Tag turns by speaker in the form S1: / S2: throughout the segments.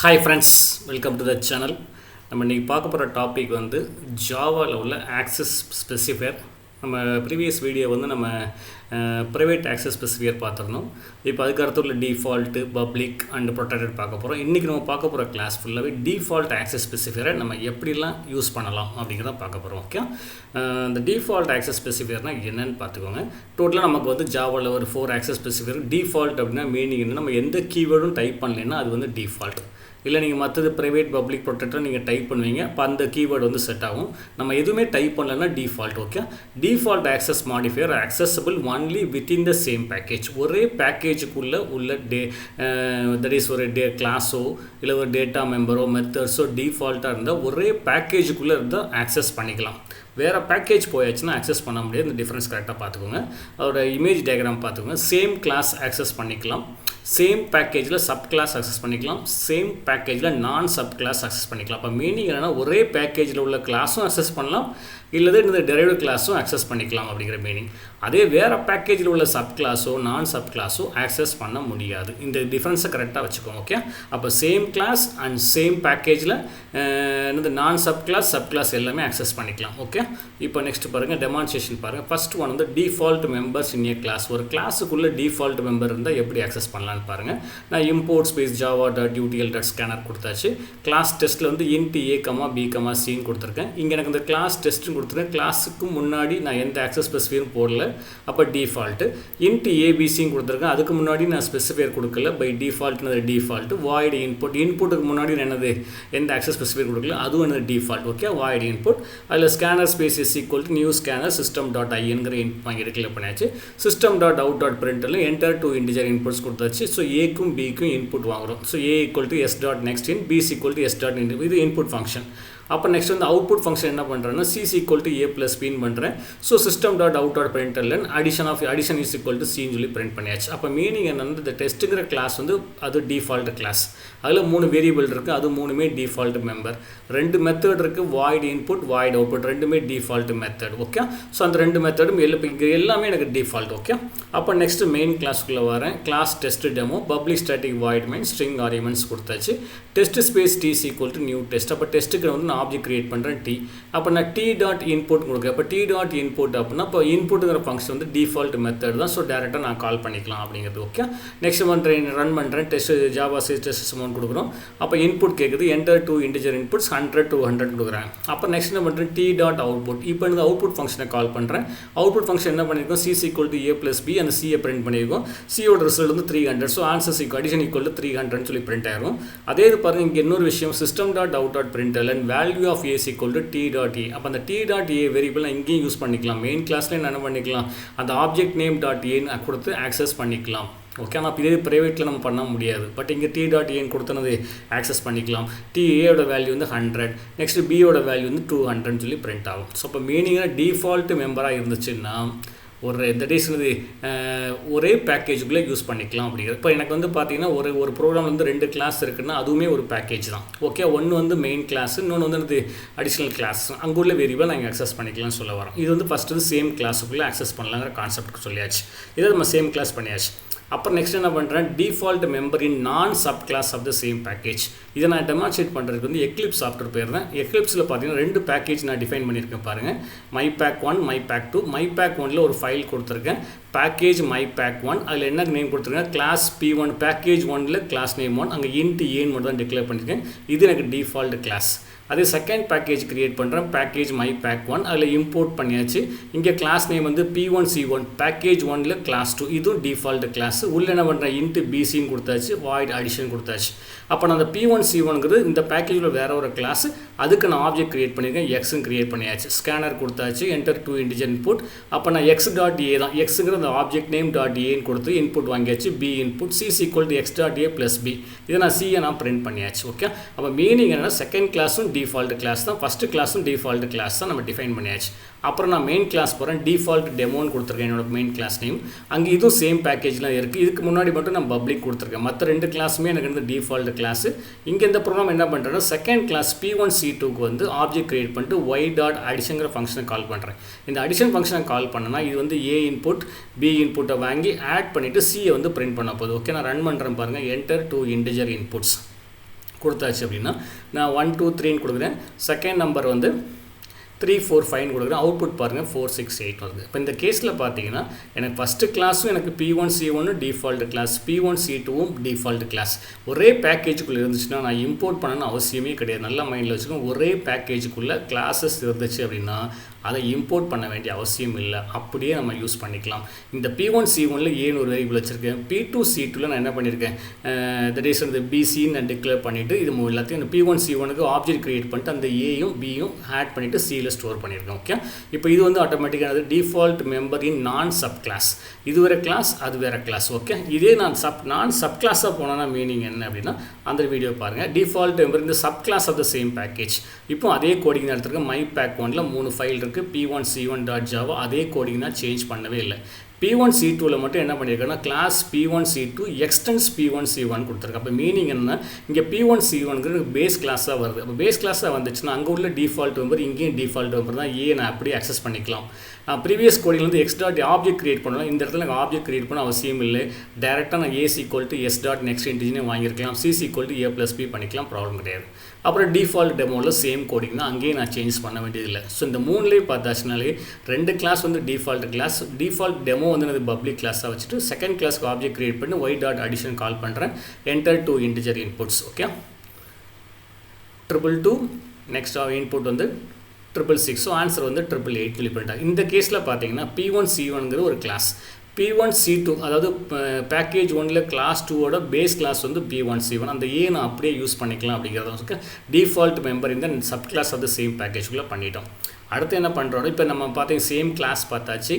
S1: Hi friends, welcome to the channel. நம்ம இன்றைக்கி பார்க்க போகிற டாபிக் வந்து ஜாவாவில் உள்ள ஆக்சஸ் ஸ்பெசிஃபையர். நம்ம ப்ரீவியஸ் வீடியோ வந்து நம்ம ப்ரைவேட் ஆக்சஸ் ஸ்பெசிஃபையர் பார்த்துருந்தோம். இப்போ அதுக்கு அடுத்து உள்ள டிஃபால்ட்டு, பப்ளிக் அண்ட் ப்ரொடெக்டட் பார்க்க போகிறோம். இன்றைக்கி நம்ம பார்க்க போகிற கிளாஸ் ஃபுல்லாகவே டிஃபால்ட் ஆக்சஸ் ஸ்பெசிஃபையரை நம்ம எப்படிலாம் யூஸ் பண்ணலாம் அப்படிங்கிறத பார்க்க போகிறோம். ஓகே, இந்த டிஃபால்ட் ஆக்சஸ் ஸ்பெசிஃபையர்னால் என்னென்னு பார்த்துக்கோங்க. டோட்டலாக நமக்கு வந்து ஜாவாவில் ஒரு 4 ஆக்சஸ் ஸ்பெசிஃபையர். டிஃபால்ட் அப்படின்னா மீனிங் என்ன, நம்ம எந்த கீவேர்டும் டைப் பண்ணலைன்னா அது வந்து டிஃபால்ட். இல்லை நீங்கள் மற்றது ப்ரைவேட், பப்ளிக், ப்ரொடெக்டர் நீங்கள் டைப் பண்ணுவீங்க, அப்போ அந்த கீவேர்டு வந்து செட் ஆகும். நம்ம எதுவுமே டைப் பண்ணலன்னா default. Okay, default access modifier accessible only within the same package. ஒரே பேக்கேஜுக்குள்ளே உள்ள தட் இஸ் ஒரு கிளாஸோ இல்லை ஒரு டேட்டா மெம்பரோ மெத்தட்ஸோ டிஃபால்ட்டாக இருந்தால் ஒரே பேக்கேஜுக்குள்ளே இருந்தால் ஆக்சஸ் பண்ணிக்கலாம். வேறு பேக்கேஜ் போயாச்சுன்னா ஆக்சஸ் பண்ண முடியாது. இந்த டிஃப்ரென்ஸ் கரெக்டாக பார்த்துக்கோங்க. அதோட இமேஜ் டயக்ராம் பார்த்துக்கோங்க. சேம் கிளாஸ் ஆக்சஸ் பண்ணிக்கலாம், சேம் பேக்கேஜில் சப் கிளாஸ் அக்சஸ் பண்ணிக்கலாம், சேம் பேக்கேஜில் நான் சப் கிளாஸ் அக்சஸ் பண்ணிக்கலாம். அப்போ மீனிங் என்னென்னா ஒரே பேக்கேஜில் உள்ள கிளாஸும் அக்சஸ் பண்ணலாம், இல்லது இந்த டெரைவ்டு கிளாஸும் அக்சஸ் பண்ணிக்கலாம் அப்படிங்கிற மீனிங். அதே வேறு பேக்கேஜில் உள்ள சப் கிளாஸோ நான் சப் கிளாஸோ ஆக்சஸ் பண்ண முடியாது. இந்த டிஃப்ரென்ஸை கரெக்டாக வச்சுக்கோங்க. ஓகே, அப்போ சேம் கிளாஸ் அண்ட் சேம் பேக்கேஜில் நான் சப் கிளாஸ் எல்லாமே ஆக்சஸ் பண்ணிக்கலாம். ஓகே, இப்போ நெக்ஸ்ட் பாருங்கள், டெமான்ஸ்ட்ரேஷன் பாருங்கள். ஃபர்ஸ்ட் ஒன் வந்து default members in a class. ஒரு கிளாஸுக்குள்ளே டிஃபால்ட் மெம்பர் இருந்தால் எப்படி ஆக்சஸ் பண்ணலான்னு பாருங்கள். நான் இம்போர்ட் ஸ்பேஸ் java.utl.scanner கொடுத்தாச்சு. கிளாஸ் டெஸ்ட்டில் வந்து int a, b, c கொடுத்துருக்கேன். இங்கே எனக்கு இந்த கிளாஸ் டெஸ்ட்டுன்னு கொடுத்துருக்கேன். கிளாஸுக்கு முன்னாடி நான் எந்த ஆக்சஸ் ஸ்பெசிஃபையரும் போடல, அப்போ டிஃபால்ட்டு. int abc கொடுத்துருக்கேன், அதுக்கு முன்னாடி நான் ஸ்பெசிஃபையர் கொடுக்கல, பை டிஃபால்ட்னது டிஃபால்ட்டு. வாய்டு இன்புட்டுக்கு முன்னாடி என்னது எந்த ஆக்சஸ் ஸ்பெசிஃபையர் கொடுக்கல, அதுவும் என்னது டிஃபால்ட். Okay, void input. அதில் scanner space is equal to new scanner system.inங்கிற வாங்கி டிக்ளேர் பண்ணியாச்சு. system.out.println enter to integer inputs கொடுத்தாச்சு. ஸோ ஏக்கும் பிக்கும் இன்புட் வாங்குகிறோம். So a equal to s dot next in, b is equal to s dot in, இது இன்புட் ஃபங்க்ஷன். அப்போ நெக்ஸ்ட் வந்து அவுட்புட் ஃபங்க்ஷன் என்ன பண்ணுறேன்னா c is equal to a plus b பண்ணுறேன். So system.out.println addition is equal to c சொல்லி print பண்ணியாச்சு. அப்போ meaning என்னென்னா இந்த டெஸ்ட்டுங்கிற கிளாஸ் வந்து அது டிஃபால்ட் கிளாஸ். அதில் 3 வேரியபிள் இருக்குது, அது 3மே டிஃபால்ட் மெம்பர். 2 மெத்தட் இருக்குது, வாய்டு இன்புட், வாய்டு அவுட்புட், ரெண்டுமே டிஃபால்ட் மெத்தட். ஓகே, ஸோ அந்த 2 மெத்தடும் எல்லாமே எனக்கு டிஃபால்ட். ஓகே, அப்போ நெக்ஸ்ட் மெயின் கிளாஸ்க்குள்ளே வரேன். Class test demo, public static void main, string arguments கொடுத்தாச்சு. Test space t is equal to new test. அப்போ டெஸ்ட்டுக்கு வந்து நான் ஆப்ஜெக்ட் கிரியேட் பண்ணுறேன் t. அப்போ நான் t.input கொடுக்குறேன். அப்போ t.input அப்படின்னா இப்போ இன்புட்டுங்கிற ஃபங்க்ஷன் வந்து டிஃபால்ட் மெத்தட் தான். ஸோ டேரெக்டாக நான் கால் பண்ணிக்கலாம் அப்படிங்கிறது. ஓகே, நெக்ஸ்ட் ரன் பண்ணுறேன். டெஸ்ட் ஜாவா டெஸ்ட் கொடுக்குறோம். அப்போ இன்புட் கேட்குது, enter two integer inputs 100 to 100 கொடுக்குறேன். அப்போ நெக்ஸ்ட் என்ன பண்ணுறேன், t.output. இப்போ இந்த அவுட்புட் ஃபங்க்ஷனை கால் பண்ணுறேன். அவுட்புட் ஃபங்க்ஷன் என்ன பண்ணியிருக்கோம், c is equal to a plus b, அந்த c பிரிண்ட் பண்ணியிருக்கோம். c-ஓட ரிசல்ட் வந்து 300. So answers addition equal to 300 சொல்லி பிரிண்ட் ஆயிரும். அதே இது பாருங்கள், இங்கே இன்னொரு விஷயம், system.out.println value of a is equal to t.a. அப்போ அந்த t.a வேரியபிள் நான் இங்கேயும் யூஸ் பண்ணிக்கலாம். மெயின் கிளாஸ்லேயே என்ன பண்ணிக்கலாம், அந்த ஆப்ஜெக்ட் நேம் .a கொடுத்து ஆக்சஸ் பண்ணிக்கலாம். ஓகே, ஆனால் இதே ப்ரைவேட்டில் நம்ம பண்ண முடியாது. பட் இங்கே t.a கொடுத்தனது ஆக்சஸ் பண்ணிக்கலாம். ta-ஓட வேல்யூ வந்து 100, நெக்ஸ்ட் b-ஓட வேல்யூ வந்து 200 சொல்லி பிரிண்ட் ஆகும். ஸோ இப்போ மீனிங்காக டிஃபால்ட் மெம்பராக இருந்துச்சுன்னா ஒரு தட் இஸ் ஒரே பேக்கேஜுக்குள்ளே யூஸ் பண்ணிக்கலாம் அப்படிங்கிறது. இப்போ எனக்கு வந்து பார்த்தீங்கன்னா ஒரு ப்ரோக்ராம் வந்து 2 கிளாஸ் இருக்குன்னா அதுவுமே ஒரு பேக்கேஜ் தான். ஓகே, ஒன்று வந்து மெயின் கிளாஸ், இன்னொன்று வந்து அடிஷ்னல் கிளாஸ். அங்கே உள்ள வேரியபிள் நாங்கள் அக்சஸ் பண்ணிக்கலாம்னு சொல்ல வரோம். இது வந்து ஃபஸ்ட்டு சேம் கிளாஸுக்குள்ளே அக்சஸ் பண்ணலாங்கிற கான்செப்ட்டுக்கு சொல்லியாச்சு. இதை நம்ம சேம் கிளாஸ் பண்ணியாச்சு. அப்புறம் நெக்ஸ்ட் என்ன பண்ணுறேன், default member in non sub class of the same package. இதை நான் டெமான்ஸ்ட்ரேட் பண்ணுறதுக்கு வந்து எக்லிப்ஸ் சாஃப்ட்வேர் போயிருந்தேன். எக்லிப்ஸில் பார்த்தீங்கன்னா 2 பேக்கேஜ் நான் டிஃபைன் பண்ணியிருக்கேன் பாருங்கள். mypack1, mypack2. mypack1ல் ஒரு ஃபைல் கொடுத்துருக்கேன், பேக்கேஜ் mypack1. அதில் என்ன நேம் கொடுத்துருக்கேன், கிளாஸ் p1. பேக்கேஜ் 1ல் கிளாஸ் நேம் 1, அங்கே int a மட்டும் தான் டிக்ளேர் பண்ணியிருக்கேன். இது எனக்கு டிஃபால்ட் கிளாஸ். அதே செகண்ட் பேக்கேஜ் கிரியேட் பண்ணுறேன், பேக்கேஜ் mypack1. அதில் இம்போர்ட் பண்ணியாச்சு. இங்கே கிளாஸ் நேம் வந்து p1 c1, பேக்கேஜ் 1ல் கிளாஸ் 2, இதுவும் டிஃபால்ட் கிளாஸ். உள்ளே என்ன பண்ணுறேன், int bcன்னு கொடுத்தாச்சு, வாய்ட் அடிஷன் கொடுத்தாச்சு. அப்போ நான் அந்த p1 c1ங்கிறது இந்த பேக்கேஜில் வேறு ஒரு கிளாஸ், அதுக்கு நான் ஆப்ஜெக்ட் கிரியேட் பண்ணியிருக்கேன், எக்ஸ்ன்னு கிரியேட் பண்ணியாச்சு. ஸ்கேனர் கொடுத்தாச்சு, என்டர் டூ இன்டிஜர் இன்புட். அப்போ நான் x.a தான், எக்ஸுங்கிற அந்த ஆப்ஜெக்ட் நேம் .aன்னு கொடுத்து இன்புட் வாங்கியாச்சு. b input, c is equal to x.a plus b. இதை நான் c-யை நான் பிரிண்ட் பண்ணியாச்சு. ஓகே, அப்போ மீனிங் என்னென்னா செகண்ட் கிளாஸும் டிஃபால்ட் கிளாஸ் தான், ஃபஸ்ட்டு கிளாஸும் டிஃபால்ட் கிளாஸ் தான் நம்ம டிஃபைன் பண்ணியாச்சு. அப்புறம் நான் மெயின் கிளாஸ் போகிறேன், டிஃபால்ட் டெமோன்னு கொடுத்துருக்கேன் என்னோட மெயின் கிளாஸ் நேம். அங்கே இதுவும் சேம் பேக்கேஜ்லாம் இருக்குது. இதுக்கு முன்னாடி மட்டும் நான் பப்ளிக் கொடுத்துருக்கேன். மற்ற 2 கிளாஸுமே எனக்கு வந்து டிஃபால்ட் கிளாஸு. இங்கே இந்த ப்ரோக்ராம் என்ன பண்ணுறேன்னா, செகண்ட் கிளாஸ் p1 c2க்கு வந்து ஆப்ஜெக்ட் கிரியேட் பண்ணிட்டு y.additionங்கிற ஃபங்க்ஷனை கால் பண்ணுறேன். இந்த அடிஷன் ஃபங்க்ஷனை கால் பண்ணனா இது வந்து a இன்புட் b இன்புட்டை வாங்கி ஆட் பண்ணிவிட்டு c-யை வந்து பிரிண்ட் பண்ண போகுது. ஓகே, நான் ரன் பண்ணுறேன் பாருங்கள், என்டர் டூ இன்டிஜர் இன்புட்ஸ். கொடுத்தாச்சு அப்படின்னா நான் 1 2 3ன்னு கொடுக்குறேன். செகண்ட் நம்பர் வந்து 3 4 5 கொடுக்குறேன். அவுட்புட் பாருங்கள் 4 6 8 வருது. இப்போ இந்த கேஸில் பார்த்தீங்கன்னா எனக்கு ஃபஸ்ட்டு கிளாஸும் எனக்கு P1 C1 default class, P1 C2வும் டிஃபால்ட் கிளாஸ். ஒரே பேக்கேஜுக்குள்ளே இருந்துச்சுன்னா நான் இம்போர்ட் பண்ணணும்னு அவசியமே கிடையாது. நல்லா மைண்டில் வச்சுக்கோங்க. ஒரே பேக்கேஜுக்குள்ளே கிளாஸஸ் இருந்துச்சு அப்படின்னா அதை இம்போர்ட் பண்ண வேண்டிய அவசியம் இல்லை. அப்படியே நம்ம யூஸ் பண்ணிக்கலாம். இந்த P1 C1ல் ஏன்னு ஒரு வேரியபிள் வச்சுருக்கேன். P2 C2ல் நான் என்ன பண்ணியிருக்கேன், தட் இஸ் அந்த பிசின்னு நான் டிக்ளேர் பண்ணிவிட்டு இது எல்லாத்தையும் இந்த P1 C1க்கு ஆப்ஜெக்ட் க்ரியேட் பண்ணிட்டு அந்த ஏயும் பியும் ஆட் பண்ணிவிட்டு சியில் ஸ்டோர் பண்ணியிருக்கேன். ஓகே, இப்போ இது வந்து ஆட்டோமேட்டிக்காக default member in non sub class. இது வேறு கிளாஸ், அது வேறு கிளாஸ். ஓகே, இதே நான் சப் கிளாஸாக போனோன்னா மீனிங் என்ன அப்படின்னா அந்த வீடியோ பாருங்கள். டிஃபால்ட் மெம்பர் இந்த sub class of the same package. இப்போ அதே கோடிங் எடுத்துருக்கேன். மை பேக் 1ல் 3 ஃபைல் இருக்குது. P1 C1.java அதே கோடிங் தான் சேஞ்ச் பண்ணவே இல்லை. P1 C2ல மட்டும் என்ன பண்ணியிருக்கேன்னா class P1 C2 extends P1 C1 கொடுத்துருக்கேன். அப்போ மீனிங் என்ன, இங்கே P1 C1ங்கிறது பேஸ் கிளாஸாக வருது. அப்போ பேஸ் கிளாஸாக வந்துச்சுன்னா அங்கே உள்ள டிஃபால்ட் மெம்பர் இங்கேயும் டிஃபால்ட் மெம்பர் தான். நான் அப்படியே அக்சஸ் பண்ணிக்கலாம். நான் ப்ரீவியஸ் கோடிங்லேருந்து எக்ஸ் டாட் ஆப்ஜெக்ட் கிரியேட் பண்ணலாம். இந்த இடத்துல எனக்கு ஆப்ஜெக்ட் கிரியேட் பண்ண அவசியம் இல்லை. டேரெக்டாக நான் A's equal to S dot next integer வாங்கியிருக்கலாம். C's equal to A + B பண்ணிக்கலாம், ப்ராப்ளம் கிடையாது. அப்புறம் டிஃபால்ட் டெமோவில் சேம் கோடிங் தான், அங்கேயும் நான் சேஞ்ச் பண்ண வேண்டியதில்லை. ஸோ இந்த மூணுலேயே பார்த்தாச்சுனாலே 2 கிளாஸ் வந்து டிஃபால்ட் கிளாஸ், டிஃபால்ட் டெமோ வந்து அது பப்ளிக் கிளாஸாக வச்சுட்டு செகண்ட் கிளாஸ்க்கு ஆப்ஜெக்ட் கிரியேட் பண்ணி y டாட் அடிஷன் கால் பண்ணுறேன். Enter 2 integer inputs. Okay, 222 next input வந்து 666. ஸோ ஆன்சர் வந்து 888 வெளிப்பட்டாங்க. இந்த கேஸில் பார்த்தீங்கன்னா P1 C1ங்கிற ஒரு கிளாஸ், P1 C2 அதாவது பேக்கேஜ் 1ல் கிளாஸ் 2ஓட பேஸ் கிளாஸ் வந்து P1 C1. அந்த நான் அப்படியே யூஸ் பண்ணிக்கலாம் அப்படிங்கிறத ஓகே. டிஃபால்ட் மெம்பர் இந்த sub class of the same பேக்கேஜுக்குள்ளே பண்ணிட்டோம். அடுத்து என்ன பண்ணுறோம், இப்போ நம்ம பார்த்தீங்க சேம் கிளாஸ் பார்த்தாச்சு,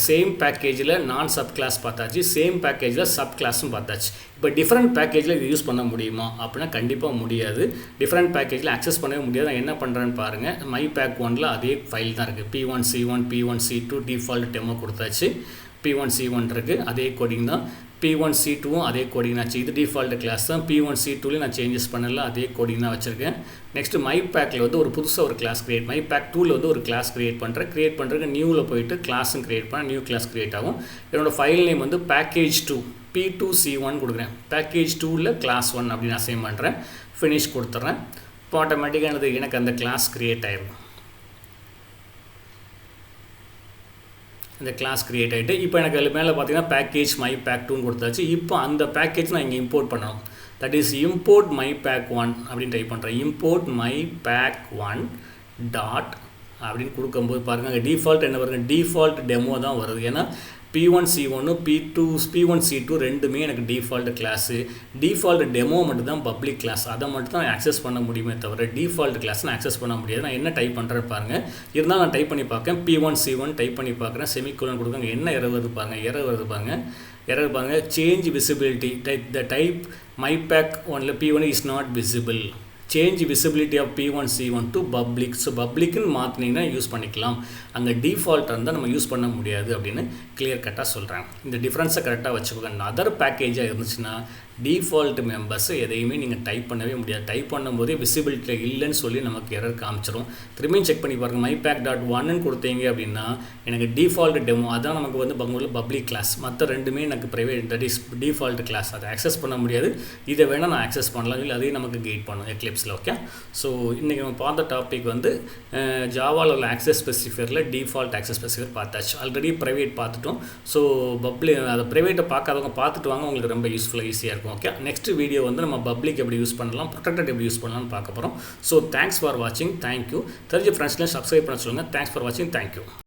S1: சேம் பேக்கேஜில் நான் சப் கிளாஸ் பார்த்தாச்சு, சேம் பேக்கேஜில் சப் கிளாஸும் பார்த்தாச்சு. இப்போ டிஃப்ரெண்ட் பேக்கேஜில் இது யூஸ் பண்ண முடியுமா அப்படின்னா கண்டிப்பாக முடியாது. டிஃப்ரெண்ட் பேக்கேஜில் ஆக்சஸ் பண்ணவே முடியாது. நான் என்ன பண்ணுறேன்னு பாருங்கள். மை பேக் 1ல் அதே ஃபைல் தான் இருக்குது. P1 C1 P1 C2 default demo கொடுத்தாச்சு. P1 C1 இருக்குது, அதே கோடிங் தான். P1 C2வும் அதே கோடிங் ஆச்சு. இது டிஃபால்ட் கிளாஸ் தான். P1 C2லையும் நான் சேஞ்சஸ் பண்ணல, அதே கோடிங் தான் வச்சுருக்கேன். நெக்ஸ்ட்டு மை பேக்கில் வந்து ஒரு புதுசாக ஒரு கிளாஸ் கிரியேட், மை பேக் 2ல் வந்து ஒரு கிளாஸ் கிரியேட் பண்ணுறதுக்கு நியூவில் போயிட்டு கிளாஸும் கிரியேட் பண்ண நியூ கிளாஸ் கிரியேட் ஆகும். என்னோடய ஃபைல் நேம் வந்து பேக்கேஜ் 2 P2 C1 கொடுக்குறேன். பேக்கேஜ் 2ல் கிளாஸ் 1 அப்படின்னு அசைன் பண்ணுறேன். ஃபினிஷ் கொடுத்துட்றேன். இப்போ ஆட்டோமேட்டிக்காக எனக்கு அந்த கிளாஸ் கிரியேட் ஆகிடும். இந்த கிளாஸ் கிரியேட் ஆகிட்டு இப்போ எனக்கு அதில் மேலே பார்த்தீங்கன்னா பேக்கேஜ் மை பேக் 2ன்னு கொடுத்தாச்சு. இப்போ அந்த பேக்கேஜ் நான் இங்கே இம்போர்ட் பண்ணணும். That is import my pack 1 அப்படின்னு டைப் பண்ணுறேன். இம்போர்ட் மை பேக் 1 டாட் அப்படின்னு கொடுக்கும்போது பாருங்கள் அங்கே டிஃபால்ட் என்ன பாருங்கள், டிஃபால்ட் டெமோ தான் வருது. ஏன்னா P1 C1 P1 C2 ரெண்டுமே எனக்கு டிஃபால்ட் கிளாஸு. டிஃபால்ட் டெமோ மட்டும் தான் பப்ளிக் கிளாஸ். அதை மட்டும் தான் ஆக்சஸ் பண்ண முடியுமே தவிர டிஃபால்ட் கிளாஸ் நான் ஆக்சஸ் பண்ண முடியாது. நான் என்ன டைப் பண்ணுறேன்னு பாருங்கள். இருந்தாலும் நான் டைப் பண்ணி பார்க்கேன். P1 C1 டைப் பண்ணி பார்க்குறேன். செமிகோலன் கொடுக்குறாங்க. என்ன எரர் வருது பாருங்கள், எரர் பாருங்கள். Change visibility the type my pack 1ல் P1 is not visible. Change visibility of P1 C1 to public. So பப்ளிக்னு மாற்றினீங்கன்னா யூஸ் பண்ணிக்கலாம். அங்கே டிஃபால்ட்டாக இருந்தால் நம்ம யூஸ் பண்ண முடியாது அப்படின்னு கிளியர் கட்டாக சொல்கிறேன். இந்த டிஃப்ரென்ஸை கரெக்டாக வச்சுக்கோங்க. அதர் பேக்கேஜாக இருந்துச்சுன்னா டிஃபால்ட் மெம்பர்ஸை எதையுமே நீங்கள் டைப் பண்ணவே முடியாது. டைப் பண்ணும்போதே விசிபிலிட்டியில் இல்லைன்னு சொல்லி நமக்கு எரர் காமிச்சிரும். திரும்பியும் செக் பண்ணி பாருங்கள். மை பேக் டாட் 1ன்னு கொடுத்தீங்க அப்படின்னா எனக்கு டிஃபால்ட் டெமோ அதான் நமக்கு வந்து பப்ளிக் கிளாஸ். மற்ற ரெண்டுமே எனக்கு private, that is default class. அதை ஆக்சஸ் பண்ண முடியாது. இதை வேணால் நான் ஆக்சஸ் பண்ணலாம், இல்லை அதையும் நமக்கு கைட் பண்ணும் எக்லிப்ஸில். ஓகே, ஸோ இன்றைக்கி நம்ம பார்த்த டாபிக் வந்து ஜாவாவில் உள்ள ஆக்சஸ் ஸ்பெசிஃபையரில் டிஃபால்ட் ஆக்சஸ் ஸ்பெசிஃபையர் பார்த்தாச்சு. ஆல்ரெடி ப்ரைவேட் பார்த்துட்டோம். ஸோ அதை ப்ரைவேட்டை பார்க்காதவங்க பார்த்துட்டு வாங்க, உங்களுக்கு ரொம்ப யூஸ்ஃபுல்லாக ஈஸியாக இருக்கும். ஓகே, நெக்ஸ்ட் வீடியோ வந்து நம்ம பப்ளிக் எப்படி யூஸ் பண்ணலாம், ப்ரொடெக்டட் எப்படி யூஸ் பண்ணலாம்னு பார்க்க போகிறோம். ஸோ தேங்க்ஸ் ஃபார் வாட்சிங். தேங்க்யூ. தெரிஞ்ச ஃப்ரெண்ட்ஸ்லாம் சப்ஸ்கிரைப் பண்ண சொல்லுங்கள். தேங்க்ஸ் ஃபார் வாட்சிங். தேங்க்யூ.